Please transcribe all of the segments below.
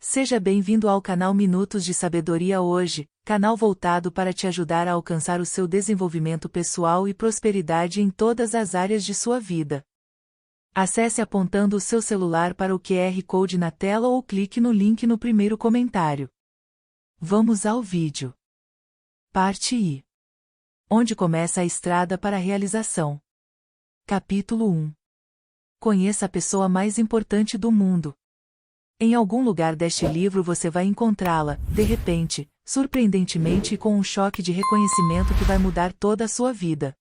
Seja bem-vindo ao canal Minutos de Sabedoria hoje, canal voltado para te ajudar a alcançar o seu desenvolvimento pessoal e prosperidade em todas as áreas de sua vida. Acesse apontando o seu celular para o QR Code na tela ou clique no link no primeiro comentário. Vamos ao vídeo. Parte I. Onde começa a estrada para a realização? Capítulo 1. Conheça a pessoa mais importante do mundo. Em algum lugar deste livro você vai encontrá-la, de repente, surpreendentemente e com um choque de reconhecimento que vai mudar toda a sua vida.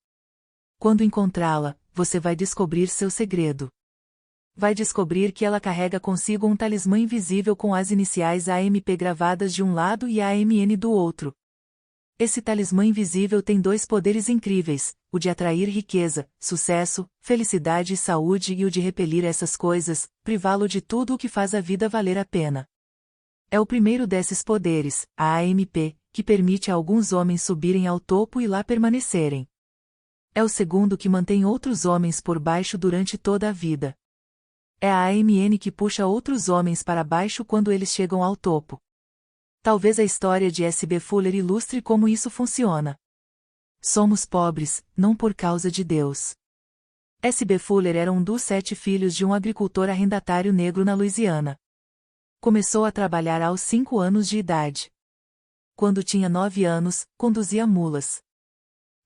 Quando encontrá-la, você vai descobrir seu segredo. Vai descobrir que ela carrega consigo um talismã invisível com as iniciais AMP gravadas de um lado e AMN do outro. Esse talismã invisível tem dois poderes incríveis, o de atrair riqueza, sucesso, felicidade e saúde e o de repelir essas coisas, privá-lo de tudo o que faz a vida valer a pena. É o primeiro desses poderes, a AMP, que permite a alguns homens subirem ao topo e lá permanecerem. É o segundo que mantém outros homens por baixo durante toda a vida. É a AMN que puxa outros homens para baixo quando eles chegam ao topo. Talvez a história de S.B. Fuller ilustre como isso funciona. Somos pobres, não por causa de Deus. S.B. Fuller era um dos 7 filhos de um agricultor arrendatário negro na Louisiana. Começou a trabalhar aos 5 anos de idade. Quando tinha 9 anos, conduzia mulas.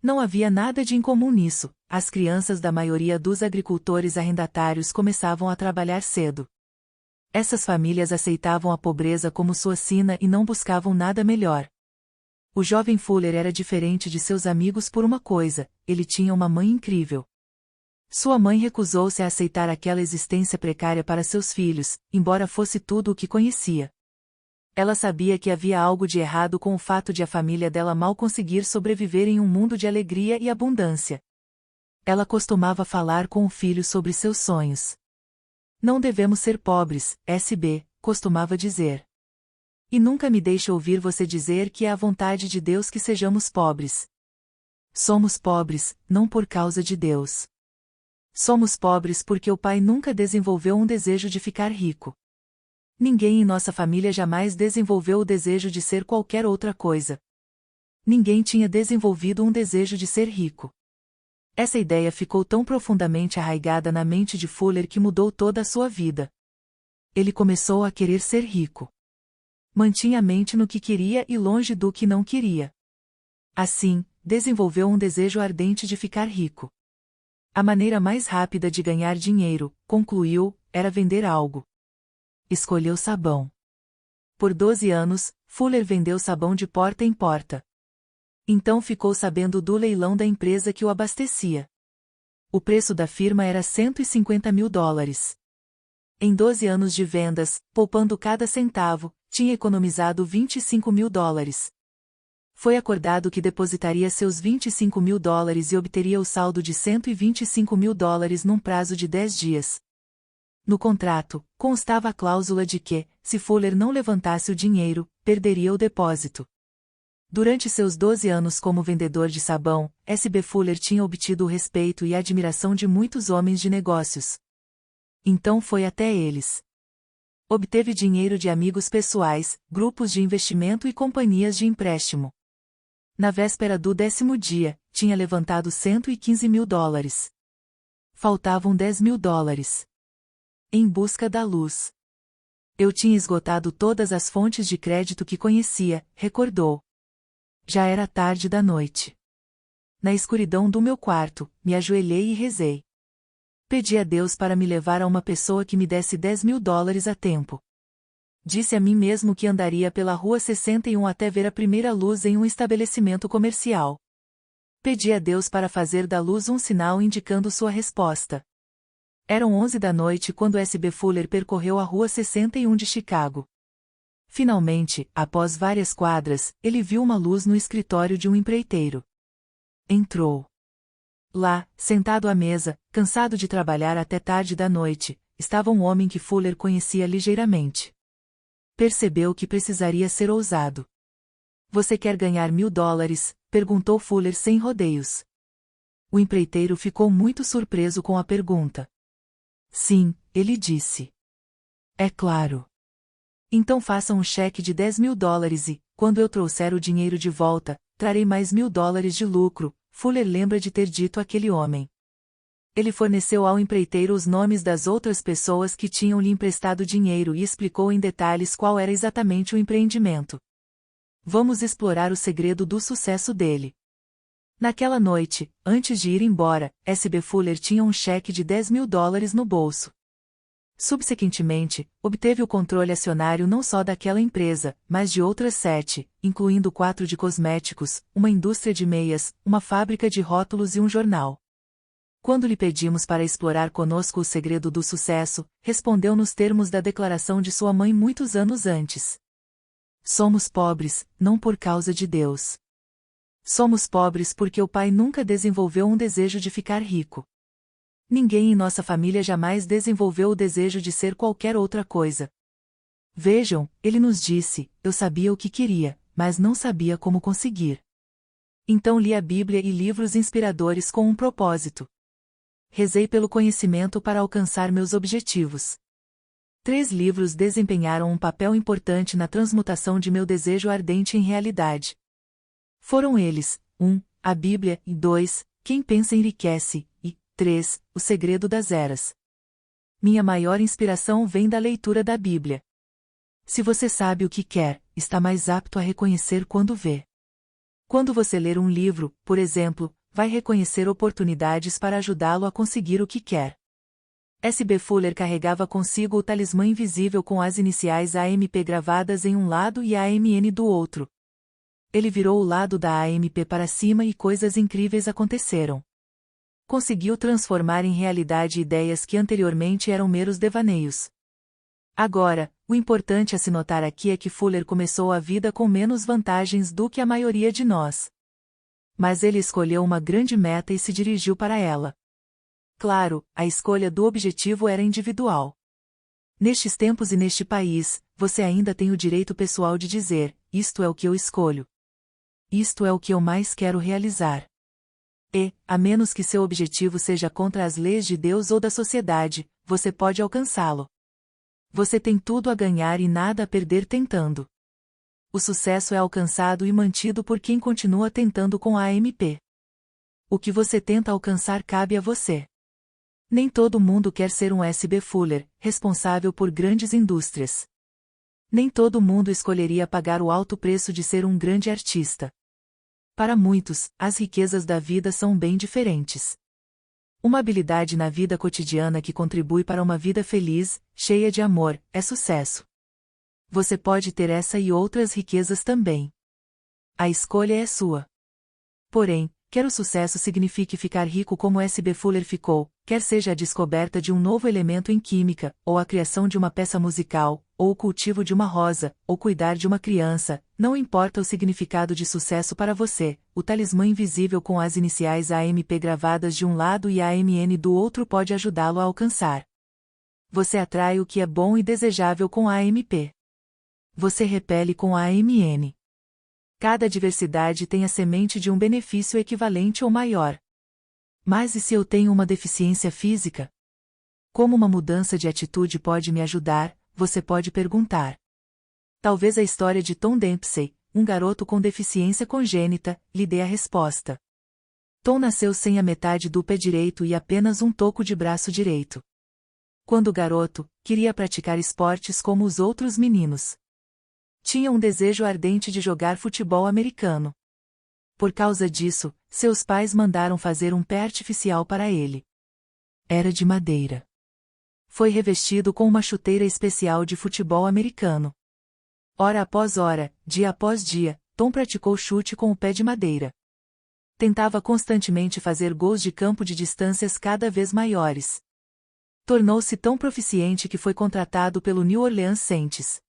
Não havia nada de incomum nisso, as crianças da maioria dos agricultores arrendatários começavam a trabalhar cedo. Essas famílias aceitavam a pobreza como sua sina e não buscavam nada melhor. O jovem Fuller era diferente de seus amigos por uma coisa: ele tinha uma mãe incrível. Sua mãe recusou-se a aceitar aquela existência precária para seus filhos, embora fosse tudo o que conhecia. Ela sabia que havia algo de errado com o fato de a família dela mal conseguir sobreviver em um mundo de alegria e abundância. Ela costumava falar com o filho sobre seus sonhos. Não devemos ser pobres, S.B., costumava dizer. E nunca me deixe ouvir você dizer que é a vontade de Deus que sejamos pobres. Somos pobres, não por causa de Deus. Somos pobres porque o pai nunca desenvolveu um desejo de ficar rico. Ninguém em nossa família jamais desenvolveu o desejo de ser qualquer outra coisa. Ninguém tinha desenvolvido um desejo de ser rico. Essa ideia ficou tão profundamente arraigada na mente de Fuller que mudou toda a sua vida. Ele começou a querer ser rico. Mantinha a mente no que queria e longe do que não queria. Assim, desenvolveu um desejo ardente de ficar rico. A maneira mais rápida de ganhar dinheiro, concluiu, era vender algo. Escolheu sabão. Por 12 anos, Fuller vendeu sabão de porta em porta. Então ficou sabendo do leilão da empresa que o abastecia. O preço da firma era $150 mil. Em 12 anos de vendas, poupando cada centavo, tinha economizado $25 mil. Foi acordado que depositaria seus $25 mil e obteria o saldo de $125 mil num prazo de 10 dias. No contrato, constava a cláusula de que, se Fuller não levantasse o dinheiro, perderia o depósito. Durante seus 12 anos como vendedor de sabão, S.B. Fuller tinha obtido o respeito e a admiração de muitos homens de negócios. Então foi até eles. Obteve dinheiro de amigos pessoais, grupos de investimento e companhias de empréstimo. Na véspera do 10º dia, tinha levantado $115 mil. Faltavam $10 mil. Em busca da luz. Eu tinha esgotado todas as fontes de crédito que conhecia, recordou. Já era tarde da noite. Na escuridão do meu quarto, me ajoelhei e rezei. Pedi a Deus para me levar a uma pessoa que me desse $10 mil a tempo. Disse a mim mesmo que andaria pela Rua 61 até ver a primeira luz em um estabelecimento comercial. Pedi a Deus para fazer da luz um sinal indicando sua resposta. Eram 11 da noite quando S.B. Fuller percorreu a Rua 61 de Chicago. Finalmente, após várias quadras, ele viu uma luz no escritório de um empreiteiro. Entrou. Lá, sentado à mesa, cansado de trabalhar até tarde da noite, estava um homem que Fuller conhecia ligeiramente. Percebeu que precisaria ser ousado. Você quer ganhar $1.000? Perguntou Fuller sem rodeios. O empreiteiro ficou muito surpreso com a pergunta. Sim, ele disse. É claro. Então faça um cheque de $10.000 e, quando eu trouxer o dinheiro de volta, trarei mais $1.000 de lucro. Fuller lembra de ter dito àquele homem. Ele forneceu ao empreiteiro os nomes das outras pessoas que tinham lhe emprestado dinheiro e explicou em detalhes qual era exatamente o empreendimento. Vamos explorar o segredo do sucesso dele. Naquela noite, antes de ir embora, S.B. Fuller tinha um cheque de $10.000 no bolso. Subsequentemente, obteve o controle acionário não só daquela empresa, mas de outras 7, incluindo 4 de cosméticos, uma indústria de meias, uma fábrica de rótulos e um jornal. Quando lhe pedimos para explorar conosco o segredo do sucesso, respondeu nos termos da declaração de sua mãe muitos anos antes. Somos pobres, não por causa de Deus. Somos pobres porque o pai nunca desenvolveu um desejo de ficar rico. Ninguém em nossa família jamais desenvolveu o desejo de ser qualquer outra coisa. Vejam, ele nos disse, eu sabia o que queria, mas não sabia como conseguir. Então li a Bíblia e livros inspiradores com um propósito. Rezei pelo conhecimento para alcançar meus objetivos. 3 livros desempenharam um papel importante na transmutação de meu desejo ardente em realidade. Foram eles, 1. A Bíblia, e 2. Quem pensa enriquece, e 3. O segredo das eras. Minha maior inspiração vem da leitura da Bíblia. Se você sabe o que quer, está mais apto a reconhecer quando vê. Quando você ler um livro, por exemplo, vai reconhecer oportunidades para ajudá-lo a conseguir o que quer. S.B. Fuller carregava consigo o talismã invisível com as iniciais AMP gravadas em um lado e AMN do outro. Ele virou o lado da AMP para cima e coisas incríveis aconteceram. Conseguiu transformar em realidade ideias que anteriormente eram meros devaneios. Agora, o importante a se notar aqui é que Fuller começou a vida com menos vantagens do que a maioria de nós. Mas ele escolheu uma grande meta e se dirigiu para ela. Claro, a escolha do objetivo era individual. Nestes tempos e neste país, você ainda tem o direito pessoal de dizer, isto é o que eu escolho. Isto é o que eu mais quero realizar. E, a menos que seu objetivo seja contra as leis de Deus ou da sociedade, você pode alcançá-lo. Você tem tudo a ganhar e nada a perder tentando. O sucesso é alcançado e mantido por quem continua tentando com a AMP. O que você tenta alcançar cabe a você. Nem todo mundo quer ser um S.B. Fuller, responsável por grandes indústrias. Nem todo mundo escolheria pagar o alto preço de ser um grande artista. Para muitos, as riquezas da vida são bem diferentes. Uma habilidade na vida cotidiana que contribui para uma vida feliz, cheia de amor, é sucesso. Você pode ter essa e outras riquezas também. A escolha é sua. Porém, quer o sucesso signifique ficar rico como S.B. Fuller ficou, quer seja a descoberta de um novo elemento em química, ou a criação de uma peça musical, ou o cultivo de uma rosa, ou cuidar de uma criança, não importa o significado de sucesso para você, o talismã invisível com as iniciais AMP gravadas de um lado e AMN do outro pode ajudá-lo a alcançar. Você atrai o que é bom e desejável com a AMP. Você repele com a AMN. Cada diversidade tem a semente de um benefício equivalente ou maior. Mas e se eu tenho uma deficiência física? Como uma mudança de atitude pode me ajudar? Você pode perguntar. Talvez a história de Tom Dempsey, um garoto com deficiência congênita, lhe dê a resposta. Tom nasceu sem a metade do pé direito e apenas um toco de braço direito. Quando garoto, queria praticar esportes como os outros meninos. Tinha um desejo ardente de jogar futebol americano. Por causa disso, seus pais mandaram fazer um pé artificial para ele. Era de madeira. Foi revestido com uma chuteira especial de futebol americano. Hora após hora, dia após dia, Tom praticou chute com o pé de madeira. Tentava constantemente fazer gols de campo de distâncias cada vez maiores. Tornou-se tão proficiente que foi contratado pelo New Orleans Saints.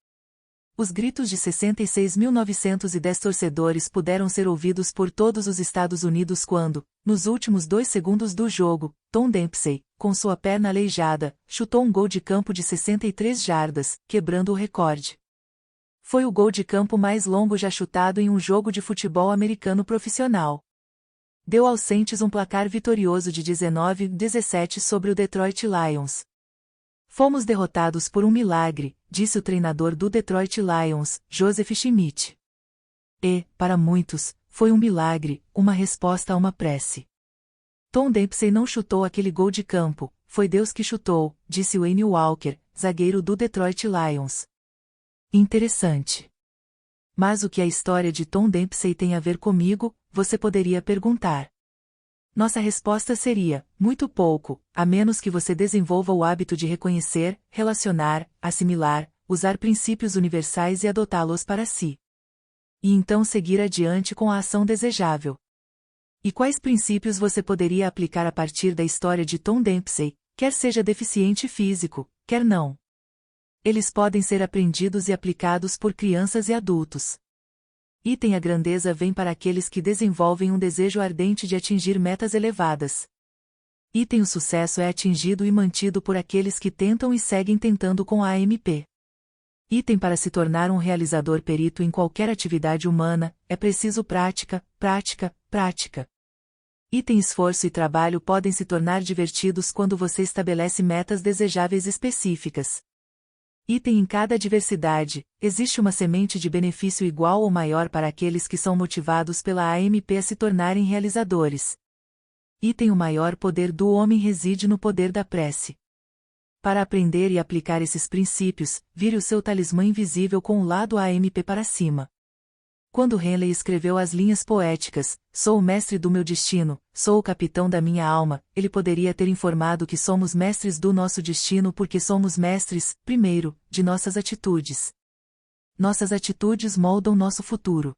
Os gritos de 66.910 torcedores puderam ser ouvidos por todos os Estados Unidos quando, nos últimos 2 segundos do jogo, Tom Dempsey, com sua perna aleijada, chutou um gol de campo de 63 jardas, quebrando o recorde. Foi o gol de campo mais longo já chutado em um jogo de futebol americano profissional. Deu aos Saints um placar vitorioso de 19-17 sobre o Detroit Lions. Fomos derrotados por um milagre, disse o treinador do Detroit Lions, Joseph Schmidt. E, para muitos, foi um milagre, uma resposta a uma prece. Tom Dempsey não chutou aquele gol de campo, foi Deus que chutou, disse Wayne Walker, zagueiro do Detroit Lions. Interessante. Mas o que a história de Tom Dempsey tem a ver comigo, você poderia perguntar. Nossa resposta seria, muito pouco, a menos que você desenvolva o hábito de reconhecer, relacionar, assimilar, usar princípios universais e adotá-los para si. E então seguir adiante com a ação desejável. E quais princípios você poderia aplicar a partir da história de Tom Dempsey, quer seja deficiente físico, quer não? Eles podem ser aprendidos e aplicados por crianças e adultos. A grandeza vem para aqueles que desenvolvem um desejo ardente de atingir metas elevadas. O sucesso é atingido e mantido por aqueles que tentam e seguem tentando com a AMP. Para se tornar um realizador perito em qualquer atividade humana, é preciso prática, prática, prática. Esforço e trabalho podem se tornar divertidos quando você estabelece metas desejáveis específicas. Em cada adversidade, existe uma semente de benefício igual ou maior para aqueles que são motivados pela AMP a se tornarem realizadores. O maior poder do homem reside no poder da prece. Para aprender e aplicar esses princípios, vire o seu talismã invisível com o lado AMP para cima. Quando Henley escreveu as linhas poéticas, "Sou o mestre do meu destino, sou o capitão da minha alma", ele poderia ter informado que somos mestres do nosso destino porque somos mestres, primeiro, de nossas atitudes. Nossas atitudes moldam nosso futuro.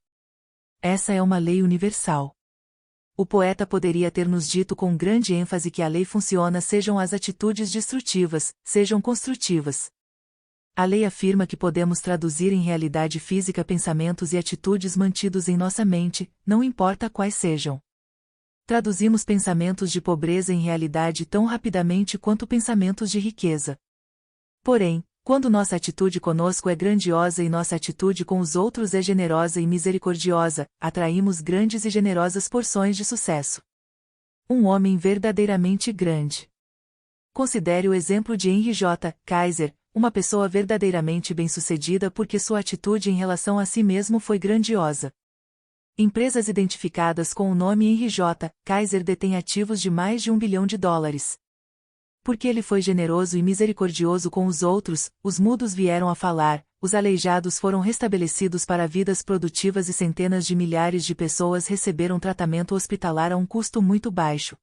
Essa é uma lei universal. O poeta poderia ter nos dito com grande ênfase que a lei funciona sejam as atitudes destrutivas, sejam construtivas. A lei afirma que podemos traduzir em realidade física pensamentos e atitudes mantidos em nossa mente, não importa quais sejam. Traduzimos pensamentos de pobreza em realidade tão rapidamente quanto pensamentos de riqueza. Porém, quando nossa atitude conosco é grandiosa e nossa atitude com os outros é generosa e misericordiosa, atraímos grandes e generosas porções de sucesso. Um homem verdadeiramente grande. Considere o exemplo de Henry J. Kaiser, uma pessoa verdadeiramente bem-sucedida porque sua atitude em relação a si mesmo foi grandiosa. Empresas identificadas com o nome Henry J. Kaiser detêm ativos de mais de $1 bilhão. Porque ele foi generoso e misericordioso com os outros, os mudos vieram a falar, os aleijados foram restabelecidos para vidas produtivas e centenas de milhares de pessoas receberam tratamento hospitalar a um custo muito baixo.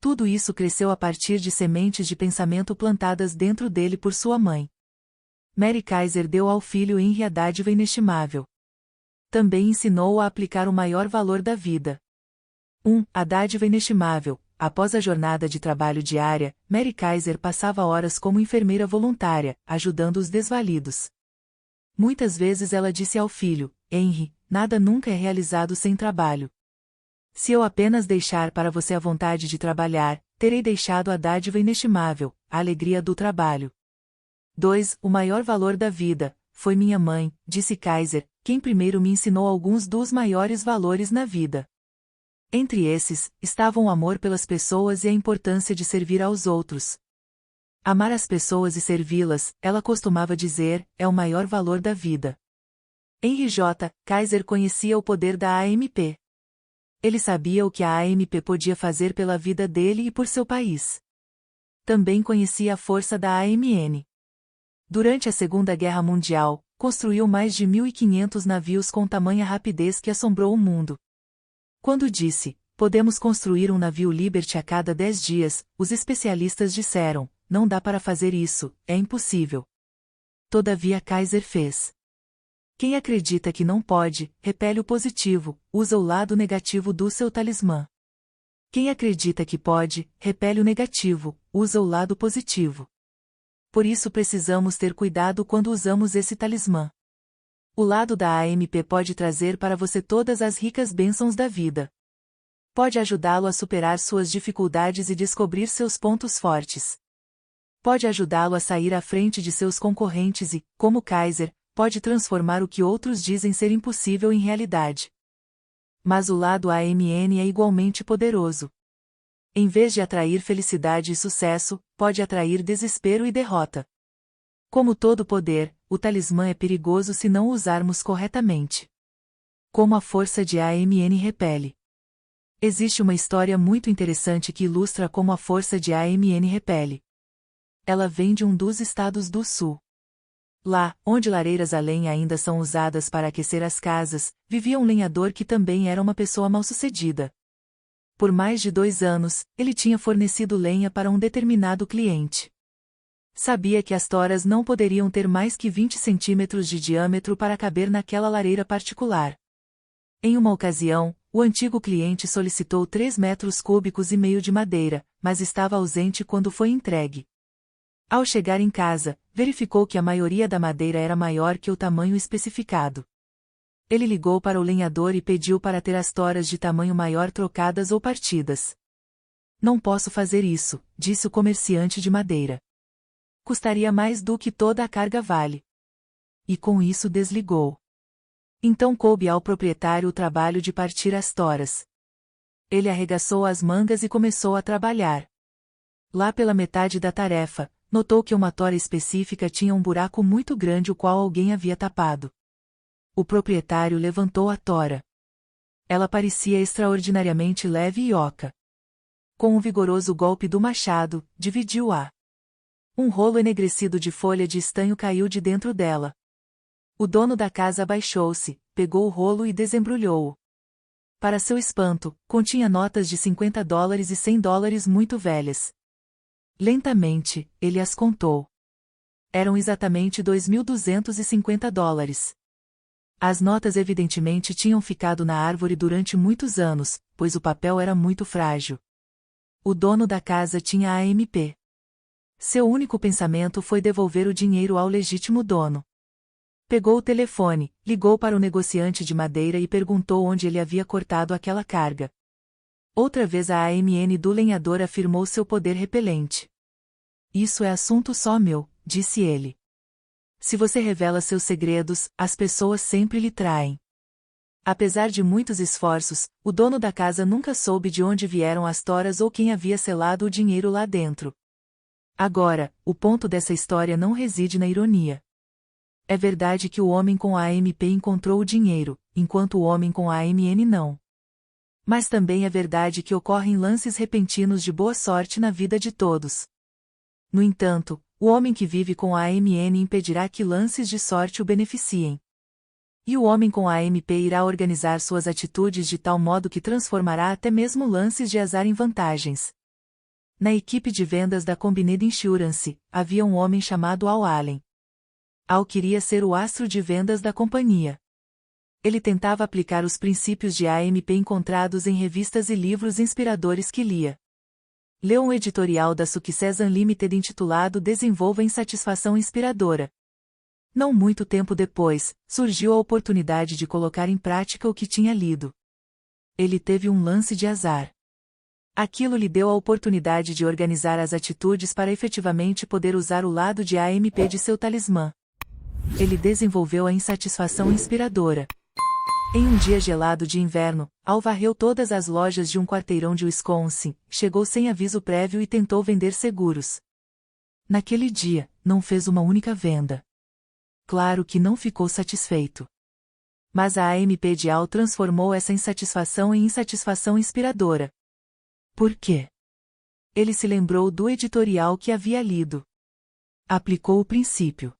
Tudo isso cresceu a partir de sementes de pensamento plantadas dentro dele por sua mãe. Mary Kaiser deu ao filho Henry a dádiva inestimável. Também ensinou-o a aplicar o maior valor da vida. A dádiva inestimável. Após a jornada de trabalho diária, Mary Kaiser passava horas como enfermeira voluntária, ajudando os desvalidos. Muitas vezes ela disse ao filho, Henry, nada nunca é realizado sem trabalho. Se eu apenas deixar para você a vontade de trabalhar, terei deixado a dádiva inestimável, a alegria do trabalho. 2. O maior valor da vida, foi minha mãe, disse Kaiser, quem primeiro me ensinou alguns dos maiores valores na vida. Entre esses, estavam o amor pelas pessoas e a importância de servir aos outros. Amar as pessoas e servi-las, ela costumava dizer, é o maior valor da vida. Henry J. Kaiser conhecia o poder da AMP. Ele sabia o que a AMP podia fazer pela vida dele e por seu país. Também conhecia a força da AMN. Durante a Segunda Guerra Mundial, construiu mais de 1.500 navios com tamanha rapidez que assombrou o mundo. Quando disse, podemos construir um navio Liberty a cada 10 dias, os especialistas disseram, não dá para fazer isso, é impossível. Todavia Kaiser fez. Quem acredita que não pode, repele o positivo, usa o lado negativo do seu talismã. Quem acredita que pode, repele o negativo, usa o lado positivo. Por isso precisamos ter cuidado quando usamos esse talismã. O lado da AMP pode trazer para você todas as ricas bênçãos da vida. Pode ajudá-lo a superar suas dificuldades e descobrir seus pontos fortes. Pode ajudá-lo a sair à frente de seus concorrentes e, como Kaiser, pode transformar o que outros dizem ser impossível em realidade. Mas o lado AMN é igualmente poderoso. Em vez de atrair felicidade e sucesso, pode atrair desespero e derrota. Como todo poder, o talismã é perigoso se não o usarmos corretamente. Como a força de AMN repele. Existe uma história muito interessante que ilustra como a força de AMN repele. Ela vem de um dos estados do sul. Lá, onde lareiras a lenha ainda são usadas para aquecer as casas, vivia um lenhador que também era uma pessoa mal-sucedida. Por mais de 2 anos, ele tinha fornecido lenha para um determinado cliente. Sabia que as toras não poderiam ter mais que 20 centímetros de diâmetro para caber naquela lareira particular. Em uma ocasião, o antigo cliente solicitou 3,5 metros cúbicos de madeira, mas estava ausente quando foi entregue. Ao chegar em casa, verificou que a maioria da madeira era maior que o tamanho especificado. Ele ligou para o lenhador e pediu para ter as toras de tamanho maior trocadas ou partidas. Não posso fazer isso, disse o comerciante de madeira. Custaria mais do que toda a carga vale. E com isso desligou. Então coube ao proprietário o trabalho de partir as toras. Ele arregaçou as mangas e começou a trabalhar. Lá pela metade da tarefa, notou que uma tora específica tinha um buraco muito grande o qual alguém havia tapado. O proprietário levantou a tora. Ela parecia extraordinariamente leve e oca. Com um vigoroso golpe do machado, dividiu-a. Um rolo enegrecido de folha de estanho caiu de dentro dela. O dono da casa abaixou-se, pegou o rolo e desembrulhou-o. Para seu espanto, continha notas de $50 e $100 muito velhas. Lentamente, ele as contou. Eram exatamente $2.250. As notas evidentemente tinham ficado na árvore durante muitos anos, pois o papel era muito frágil. O dono da casa tinha AMP. Seu único pensamento foi devolver o dinheiro ao legítimo dono. Pegou o telefone, ligou para o negociante de madeira e perguntou onde ele havia cortado aquela carga. Outra vez a AMN do lenhador afirmou seu poder repelente. Isso é assunto só meu, disse ele. Se você revela seus segredos, as pessoas sempre lhe traem. Apesar de muitos esforços, o dono da casa nunca soube de onde vieram as toras ou quem havia selado o dinheiro lá dentro. Agora, o ponto dessa história não reside na ironia. É verdade que o homem com a AMP encontrou o dinheiro, enquanto o homem com a AMN não. Mas também é verdade que ocorrem lances repentinos de boa sorte na vida de todos. No entanto, o homem que vive com a AMN impedirá que lances de sorte o beneficiem. E o homem com a AMP irá organizar suas atitudes de tal modo que transformará até mesmo lances de azar em vantagens. Na equipe de vendas da Combined Insurance, havia um homem chamado Al Allen. Al queria ser o astro de vendas da companhia. Ele tentava aplicar os princípios de AMP encontrados em revistas e livros inspiradores que lia. Leu um editorial da Success Unlimited intitulado Desenvolva Insatisfação Inspiradora. Não muito tempo depois, surgiu a oportunidade de colocar em prática o que tinha lido. Ele teve um lance de azar. Aquilo lhe deu a oportunidade de organizar as atitudes para efetivamente poder usar o lado de AMP de seu talismã. Ele desenvolveu a insatisfação inspiradora. Em um dia gelado de inverno, Al varreu todas as lojas de um quarteirão de Wisconsin, chegou sem aviso prévio e tentou vender seguros. Naquele dia, não fez uma única venda. Claro que não ficou satisfeito. Mas a AMP de Al transformou essa insatisfação em insatisfação inspiradora. Por quê? Ele se lembrou do editorial que havia lido. Aplicou o princípio.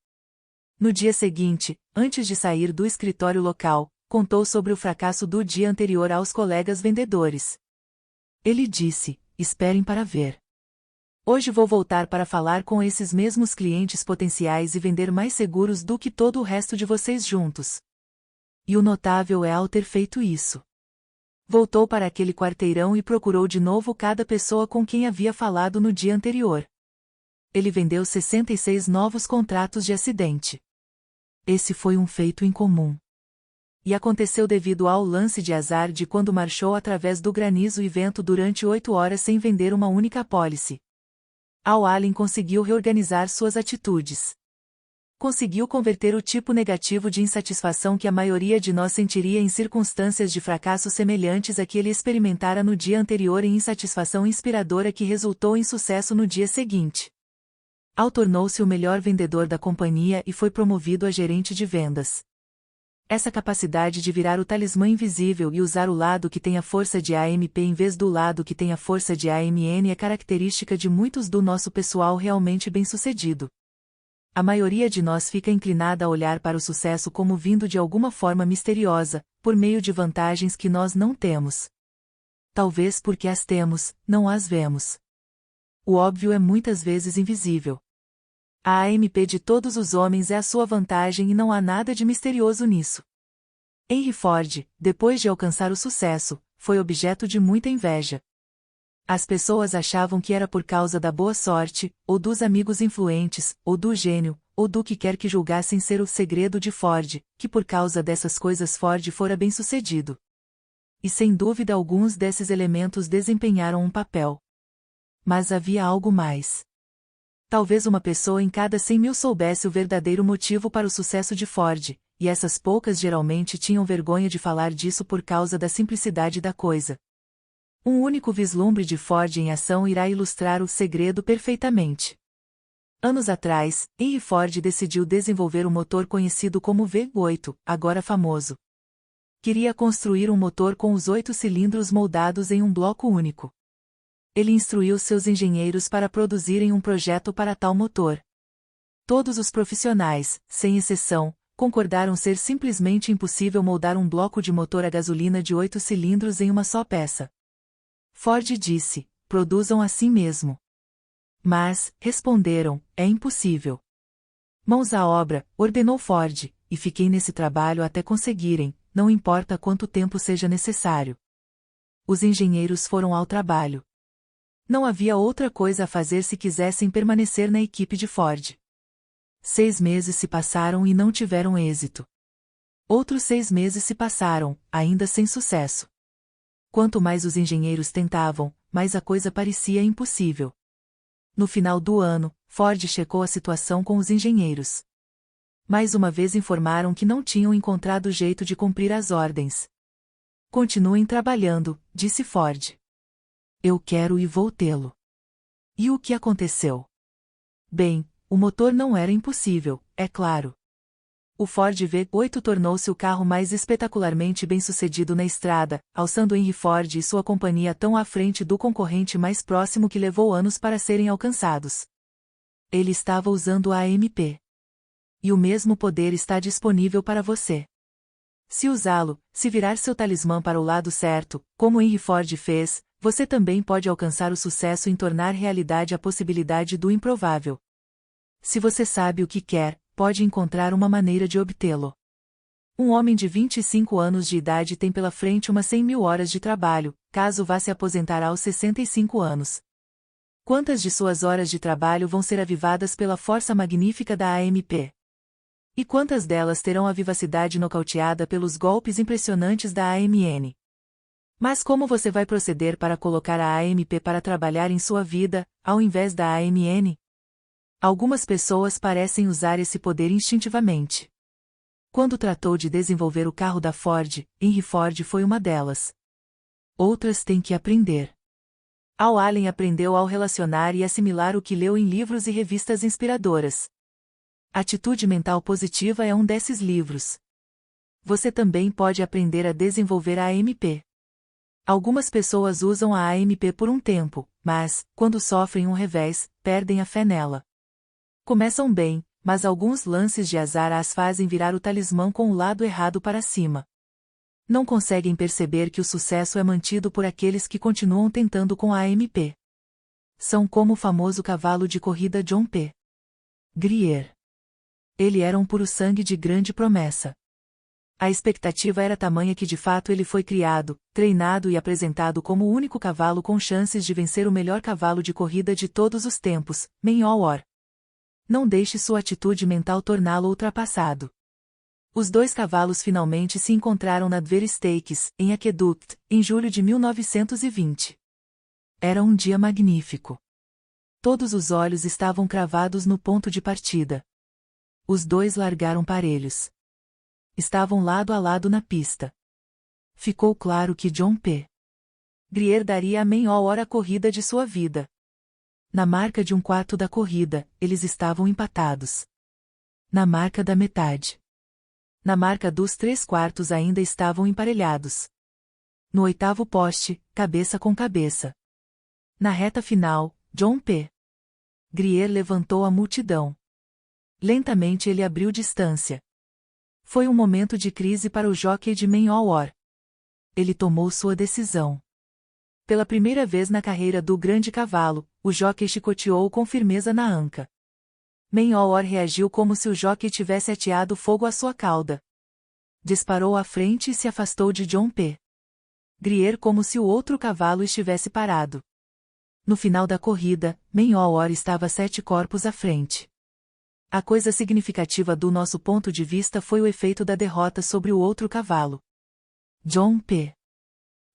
No dia seguinte, antes de sair do escritório local, contou sobre o fracasso do dia anterior aos colegas vendedores. Ele disse: esperem para ver. Hoje vou voltar para falar com esses mesmos clientes potenciais e vender mais seguros do que todo o resto de vocês juntos. E o notável é Al ter feito isso. Voltou para aquele quarteirão e procurou de novo cada pessoa com quem havia falado no dia anterior. Ele vendeu 66 novos contratos de acidente. Esse foi um feito incomum. E aconteceu devido ao lance de azar de quando marchou através do granizo e vento durante 8 horas sem vender uma única apólice. Al Allen conseguiu reorganizar suas atitudes. Conseguiu converter o tipo negativo de insatisfação que a maioria de nós sentiria em circunstâncias de fracasso semelhantes a que ele experimentara no dia anterior em insatisfação inspiradora que resultou em sucesso no dia seguinte. Al tornou-se o melhor vendedor da companhia e foi promovido a gerente de vendas. Essa capacidade de virar o talismã invisível e usar o lado que tem a força de AMP em vez do lado que tem a força de AMN é característica de muitos do nosso pessoal realmente bem-sucedido. A maioria de nós fica inclinada a olhar para o sucesso como vindo de alguma forma misteriosa, por meio de vantagens que nós não temos. Talvez porque as temos, não as vemos. O óbvio é muitas vezes invisível. A AMP de todos os homens é a sua vantagem e não há nada de misterioso nisso. Henry Ford, depois de alcançar o sucesso, foi objeto de muita inveja. As pessoas achavam que era por causa da boa sorte, ou dos amigos influentes, ou do gênio, ou do que quer que julgassem ser o segredo de Ford, que por causa dessas coisas Ford fora bem-sucedido. E sem dúvida alguns desses elementos desempenharam um papel. Mas havia algo mais. Talvez uma pessoa em cada 100.000 soubesse o verdadeiro motivo para o sucesso de Ford, e essas poucas geralmente tinham vergonha de falar disso por causa da simplicidade da coisa. Um único vislumbre de Ford em ação irá ilustrar o segredo perfeitamente. Anos atrás, Henry Ford decidiu desenvolver o motor conhecido como V8, agora famoso. Queria construir um motor com os 8 cilindros moldados em um bloco único. Ele instruiu seus engenheiros para produzirem um projeto para tal motor. Todos os profissionais, sem exceção, concordaram ser simplesmente impossível moldar um bloco de motor a gasolina de 8 cilindros em uma só peça. Ford disse: produzam assim mesmo. Mas, responderam, é impossível. Mãos à obra, ordenou Ford, e fiquei nesse trabalho até conseguirem, não importa quanto tempo seja necessário. Os engenheiros foram ao trabalho. Não havia outra coisa a fazer se quisessem permanecer na equipe de Ford. 6 meses se passaram e não tiveram êxito. Outros 6 meses se passaram, ainda sem sucesso. Quanto mais os engenheiros tentavam, mais a coisa parecia impossível. No final do ano, Ford checou a situação com os engenheiros. Mais uma vez informaram que não tinham encontrado jeito de cumprir as ordens. Continuem trabalhando, disse Ford. Eu quero e vou tê-lo. E o que aconteceu? Bem, o motor não era impossível, é claro. O Ford V8 tornou-se o carro mais espetacularmente bem-sucedido na estrada, alçando Henry Ford e sua companhia tão à frente do concorrente mais próximo que levou anos para serem alcançados. Ele estava usando a AMP. E o mesmo poder está disponível para você. Se usá-lo, se virar seu talismã para o lado certo, como Henry Ford fez, você também pode alcançar o sucesso em tornar realidade a possibilidade do improvável. Se você sabe o que quer, pode encontrar uma maneira de obtê-lo. Um homem de 25 anos de idade tem pela frente umas 100.000 horas de trabalho, caso vá se aposentar aos 65 anos. Quantas de suas horas de trabalho vão ser avivadas pela força magnífica da AMP? E quantas delas terão a vivacidade nocauteada pelos golpes impressionantes da AMN? Mas como você vai proceder para colocar a AMP para trabalhar em sua vida, ao invés da AMN? Algumas pessoas parecem usar esse poder instintivamente. Quando tratou de desenvolver o carro da Ford, Henry Ford foi uma delas. Outras têm que aprender. Al Allen aprendeu ao relacionar e assimilar o que leu em livros e revistas inspiradoras. Atitude Mental Positiva é um desses livros. Você também pode aprender a desenvolver a AMP. Algumas pessoas usam a AMP por um tempo, mas, quando sofrem um revés, perdem a fé nela. Começam bem, mas alguns lances de azar as fazem virar o talismã com o lado errado para cima. Não conseguem perceber que o sucesso é mantido por aqueles que continuam tentando com a AMP. São como o famoso cavalo de corrida John P. Grier. Ele era um puro sangue de grande promessa. A expectativa era tamanha que de fato ele foi criado, treinado e apresentado como o único cavalo com chances de vencer o melhor cavalo de corrida de todos os tempos, Man-O-War. Não deixe sua atitude mental torná-lo ultrapassado. Os 2 cavalos finalmente se encontraram na Dver Stakes, em Aqueduct, em julho de 1920. Era um dia magnífico. Todos os olhos estavam cravados no ponto de partida. Os 2 largaram parelhos. Estavam lado a lado na pista. Ficou claro que John P. Grier daria a Man-O-War a corrida de sua vida. Na marca de um quarto da corrida, eles estavam empatados. Na marca da metade. Na marca dos 3/4 ainda estavam emparelhados. No 8º poste, cabeça com cabeça. Na reta final, John P. Grier levantou a multidão. Lentamente ele abriu distância. Foi um momento de crise para o jockey de Man O' War. Ele tomou sua decisão. Pela primeira vez na carreira do grande cavalo, o jockey chicoteou com firmeza na anca. Man O' War reagiu como se o jockey tivesse ateado fogo à sua cauda. Disparou à frente e se afastou de John P. Grier como se o outro cavalo estivesse parado. No final da corrida, Man O' War estava 7 corpos à frente. A coisa significativa do nosso ponto de vista foi o efeito da derrota sobre o outro cavalo. John P.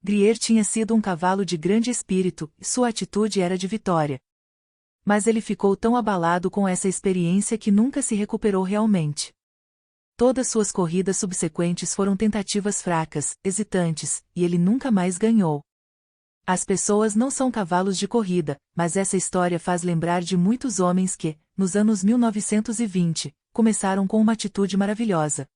Grier tinha sido um cavalo de grande espírito, e sua atitude era de vitória. Mas ele ficou tão abalado com essa experiência que nunca se recuperou realmente. Todas suas corridas subsequentes foram tentativas fracas, hesitantes, e ele nunca mais ganhou. As pessoas não são cavalos de corrida, mas essa história faz lembrar de muitos homens que, nos anos 1920, começaram com uma atitude maravilhosa.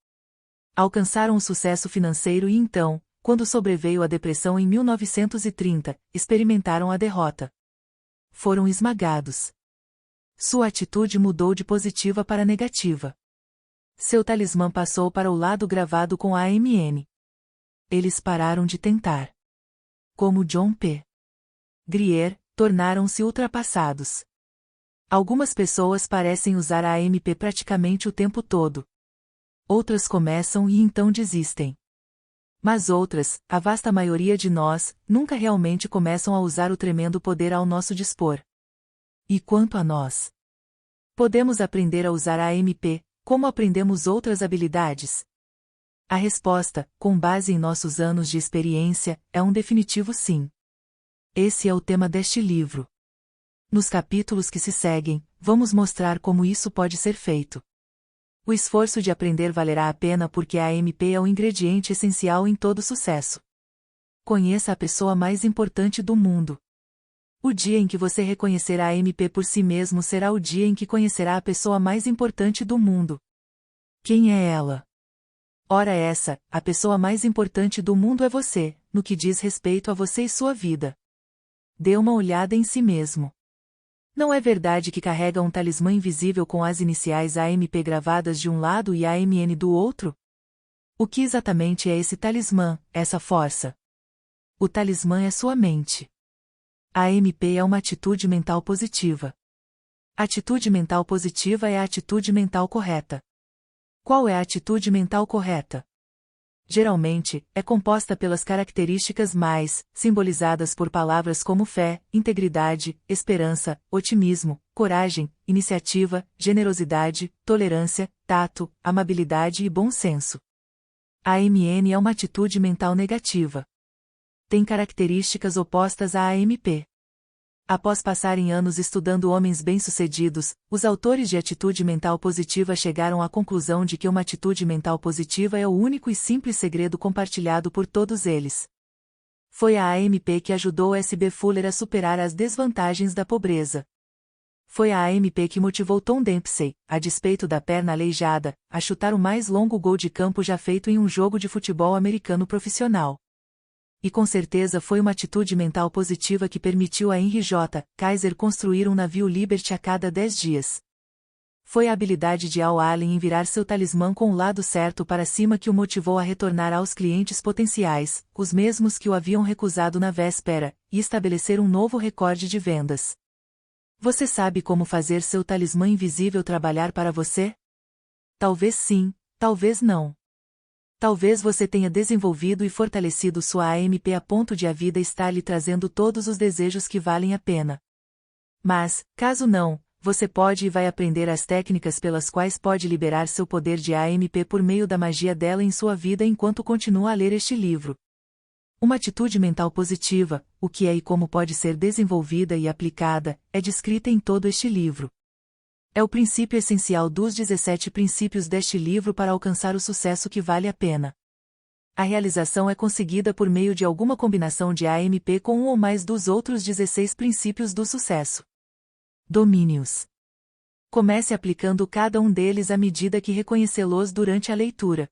Alcançaram o sucesso financeiro e então, quando sobreveio a depressão em 1930, experimentaram a derrota. Foram esmagados. Sua atitude mudou de positiva para negativa. Seu talismã passou para o lado gravado com a AMN. Eles pararam de tentar. Como John P. Grier, tornaram-se ultrapassados. Algumas pessoas parecem usar a AMP praticamente o tempo todo. Outras começam e então desistem. Mas outras, a vasta maioria de nós, nunca realmente começam a usar o tremendo poder ao nosso dispor. E quanto a nós? Podemos aprender a usar a AMP, como aprendemos outras habilidades? A resposta, com base em nossos anos de experiência, é um definitivo sim. Esse é o tema deste livro. Nos capítulos que se seguem, vamos mostrar como isso pode ser feito. O esforço de aprender valerá a pena porque a AMP é o ingrediente essencial em todo sucesso. Conheça a pessoa mais importante do mundo. O dia em que você reconhecer a AMP por si mesmo será o dia em que conhecerá a pessoa mais importante do mundo. Quem é ela? Ora essa, a pessoa mais importante do mundo é você, no que diz respeito a você e sua vida. Dê uma olhada em si mesmo. Não é verdade que carrega um talismã invisível com as iniciais AMP gravadas de um lado e AMN do outro? O que exatamente é esse talismã, essa força? O talismã é sua mente. A AMP é uma atitude mental positiva. Atitude mental positiva é a atitude mental correta. Qual é a atitude mental correta? Geralmente, é composta pelas características mais, simbolizadas por palavras como fé, integridade, esperança, otimismo, coragem, iniciativa, generosidade, tolerância, tato, amabilidade e bom senso. A AMN é uma atitude mental negativa. Tem características opostas à AMP. Após passarem anos estudando homens bem-sucedidos, os autores de atitude mental positiva chegaram à conclusão de que uma atitude mental positiva é o único e simples segredo compartilhado por todos eles. Foi a AMP que ajudou S.B. Fuller a superar as desvantagens da pobreza. Foi a AMP que motivou Tom Dempsey, a despeito da perna aleijada, a chutar o mais longo gol de campo já feito em um jogo de futebol americano profissional. E com certeza foi uma atitude mental positiva que permitiu a Henry J. Kaiser construir um navio Liberty a cada 10 dias. Foi a habilidade de Al Allen em virar seu talismã com o lado certo para cima que o motivou a retornar aos clientes potenciais, os mesmos que o haviam recusado na véspera, e estabelecer um novo recorde de vendas. Você sabe como fazer seu talismã invisível trabalhar para você? Talvez sim, talvez não. Talvez você tenha desenvolvido e fortalecido sua AMP a ponto de a vida estar lhe trazendo todos os desejos que valem a pena. Mas, caso não, você pode e vai aprender as técnicas pelas quais pode liberar seu poder de AMP por meio da magia dela em sua vida enquanto continua a ler este livro. Uma atitude mental positiva, o que é e como pode ser desenvolvida e aplicada, é descrita em todo este livro. É o princípio essencial dos 17 princípios deste livro para alcançar o sucesso que vale a pena. A realização é conseguida por meio de alguma combinação de AMP com um ou mais dos outros 16 princípios do sucesso. Domine-os. Comece aplicando cada um deles à medida que reconhecê-los durante a leitura.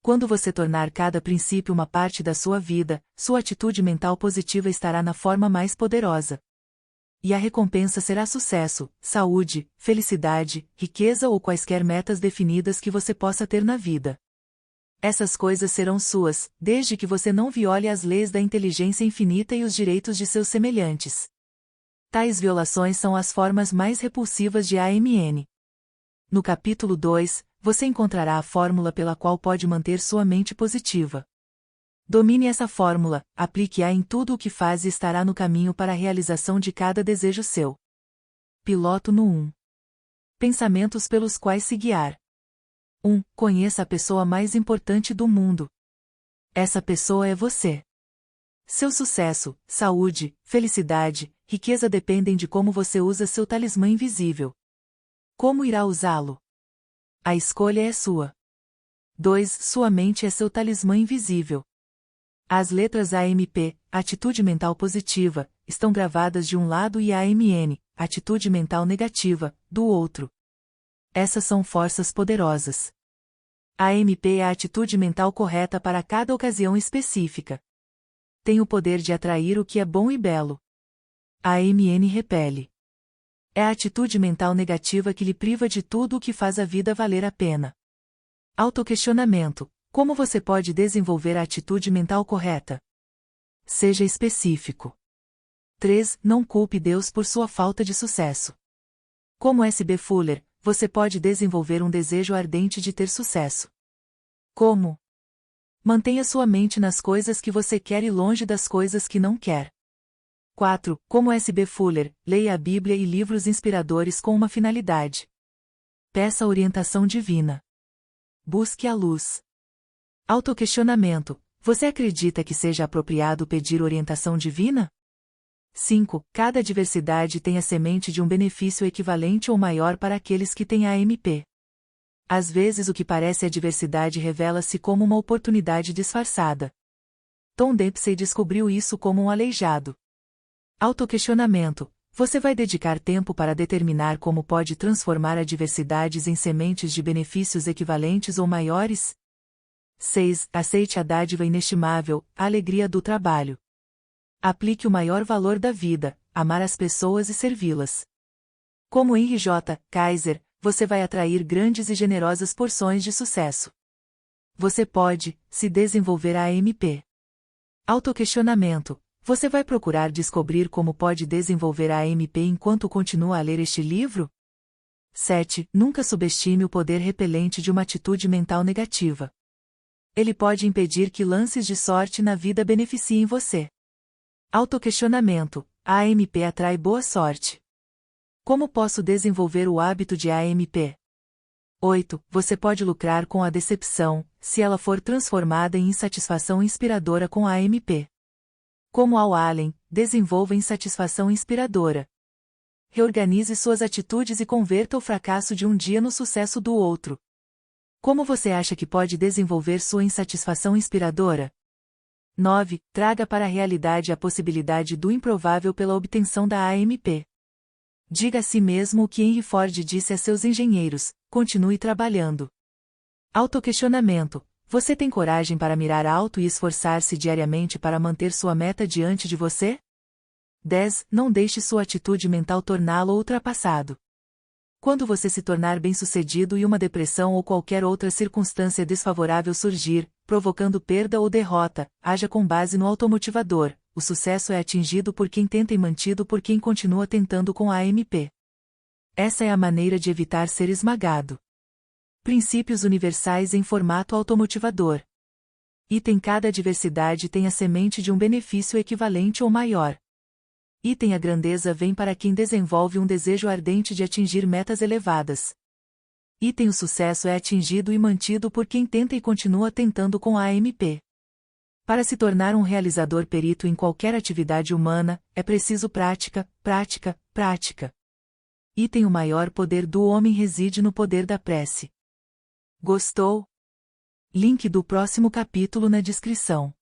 Quando você tornar cada princípio uma parte da sua vida, sua atitude mental positiva estará na forma mais poderosa. E a recompensa será sucesso, saúde, felicidade, riqueza ou quaisquer metas definidas que você possa ter na vida. Essas coisas serão suas, desde que você não viole as leis da inteligência infinita e os direitos de seus semelhantes. Tais violações são as formas mais repulsivas de AMN. No capítulo 2, você encontrará a fórmula pela qual pode manter sua mente positiva. Domine essa fórmula, aplique-a em tudo o que faz e estará no caminho para a realização de cada desejo seu. Piloto no 1. Pensamentos pelos quais se guiar. 1. Conheça a pessoa mais importante do mundo. Essa pessoa é você. Seu sucesso, saúde, felicidade, riqueza dependem de como você usa seu talismã invisível. Como irá usá-lo? A escolha é sua. 2. Sua mente é seu talismã invisível. As letras AMP, atitude mental positiva, estão gravadas de um lado e AMN, atitude mental negativa, do outro. Essas são forças poderosas. AMP é a atitude mental correta para cada ocasião específica. Tem o poder de atrair o que é bom e belo. AMN repele. É a atitude mental negativa que lhe priva de tudo o que faz a vida valer a pena. Autoquestionamento. Como você pode desenvolver a atitude mental correta? Seja específico. 3. Não culpe Deus por sua falta de sucesso. Como S.B. Fuller, você pode desenvolver um desejo ardente de ter sucesso. Como? Mantenha sua mente nas coisas que você quer e longe das coisas que não quer. 4. Como S.B. Fuller, leia a Bíblia e livros inspiradores com uma finalidade. Peça orientação divina. Busque a luz. Autoquestionamento. Você acredita que seja apropriado pedir orientação divina? 5. Cada adversidade tem a semente de um benefício equivalente ou maior para aqueles que têm AMP. Às vezes o que parece adversidade revela-se como uma oportunidade disfarçada. Tom Dempsey descobriu isso como um aleijado. Autoquestionamento. Você vai dedicar tempo para determinar como pode transformar adversidades em sementes de benefícios equivalentes ou maiores? 6. Aceite a dádiva inestimável, a alegria do trabalho. Aplique o maior valor da vida, amar as pessoas e servi-las. Como Henry J. Kaiser, você vai atrair grandes e generosas porções de sucesso. Você pode, se desenvolver a AMP. Autoquestionamento. Você vai procurar descobrir como pode desenvolver a AMP enquanto continua a ler este livro? 7. Nunca subestime o poder repelente de uma atitude mental negativa. Ele pode impedir que lances de sorte na vida beneficiem você. Autoquestionamento. A AMP atrai boa sorte. Como posso desenvolver o hábito de AMP? 8. Você pode lucrar com a decepção, se ela for transformada em insatisfação inspiradora com a AMP. Como Al Allen, desenvolva insatisfação inspiradora. Reorganize suas atitudes e converta o fracasso de um dia no sucesso do outro. Como você acha que pode desenvolver sua insatisfação inspiradora? 9. Traga para a realidade a possibilidade do improvável pela obtenção da AMP. Diga a si mesmo o que Henry Ford disse a seus engenheiros: continue trabalhando. Autoquestionamento. Você tem coragem para mirar alto e esforçar-se diariamente para manter sua meta diante de você? 10. Não deixe sua atitude mental torná-lo ultrapassado. Quando você se tornar bem-sucedido e uma depressão ou qualquer outra circunstância desfavorável surgir, provocando perda ou derrota, haja com base no automotivador. O sucesso é atingido por quem tenta e mantido por quem continua tentando com a AMP. Essa é a maneira de evitar ser esmagado. Princípios universais em formato automotivador. Item: cada adversidade tem a semente de um benefício equivalente ou maior. Item: a grandeza vem para quem desenvolve um desejo ardente de atingir metas elevadas. Item: o sucesso é atingido e mantido por quem tenta e continua tentando com a AMP. Para se tornar um realizador perito em qualquer atividade humana, é preciso prática, prática, prática. Item: o maior poder do homem reside no poder da prece. Gostou? Link do próximo capítulo na descrição.